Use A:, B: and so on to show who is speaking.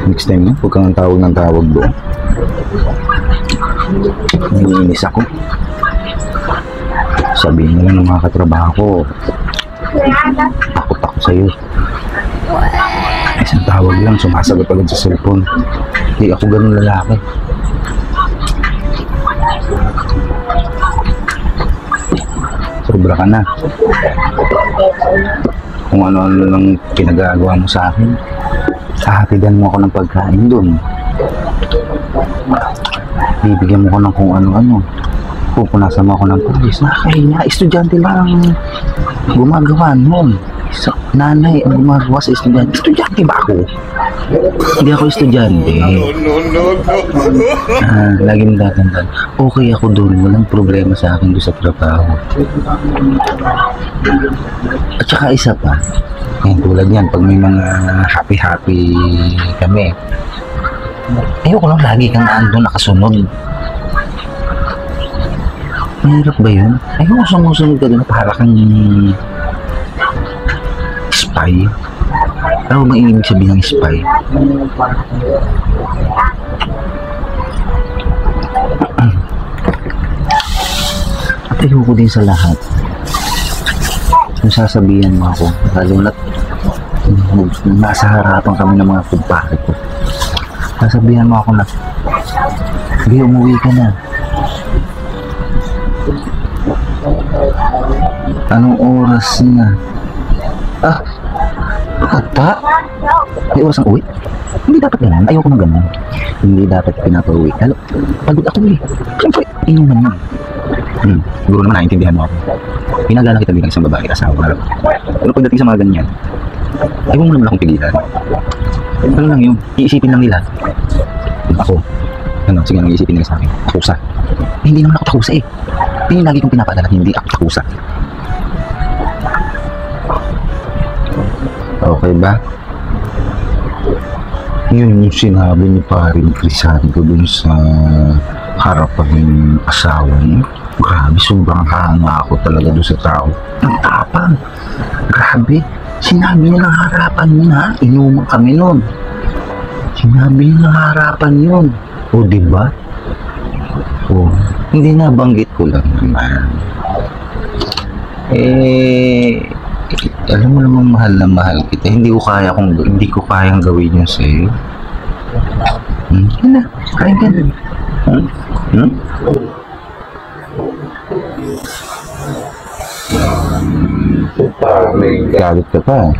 A: Next time na, huwag kang tawag ng tawag doon. Naiinis ako. Sabihin mo lang ng mga katrabaho ko, takot ako sa'yo. Isang tawag lang, sumasagot agad sa cellphone. Hindi ako ganun lalaki. Sobra ka na. Kung ano-ano lang pinagagawa mo sa akin, hahatigan mo ako ng pagkain doon. Bibigyan mo ko ng kung ano-ano. Pupunasan mo ako ng pulis. Nakakahiya, estudyante lang gumagawa nun. So, nanay ang gumagawa sa estudyante. Estudyante ba ako? Hindi ako estudyante. Lagi mo tatandaan. Okay ako doon. Walang problema sa akin doon sa trabaho. At saka isa pa. Tulad yan, pag may mga happy-happy kami, ayoko lang lagi kang andun nakasunod. Mahirap ba yun? Ayoko sumusunod ka doon para kang spy. Ano bang ibig sabihin ng spy? At ayoko din sa lahat. Kung sasabihan mo ako, lalo na't nasa harapan kami ng mga kumpare ko, sasabihan mo ako na, hindi, umuwi ka na. Anong oras na? Ata? May oras ang uwi? Hindi dapat ganun. Ayoko na ganun. Hindi dapat pinapauwi. Lalo, pagod ako eh. Siyempre, inuman yun. Siguro naman naiintindihan mo ako. Pinagala kita bilang isang babae, asawa. Pero pagdating sa mga ganyan, ayaw mo naman akong pigilan. Ano lang yun, iisipin lang nila. Ako, ano, sige nang iisipin nila sa akin. Takusa. Hindi naman ako takusa eh. Hindi lagi kong pinapaalala, hindi ako takusa. Okay ba? Yun yung sinabi ni paring Crisanto dun sa harapan ng asawa niya. Grabe, sobrang hanga ako talaga doon sa tao. Ang tapang. Grabe. Sinabi niya ng harapan niya, ha? Inuman kami nun. Sinabi niya ng harapan yun. O, diba? O, hindi nabanggit ko lang naman. Alam mo namang mahal na mahal kita. Hindi ko kayang gawin yun sa'yo. Yan na. Kain ka na. Parang may galit ka pa.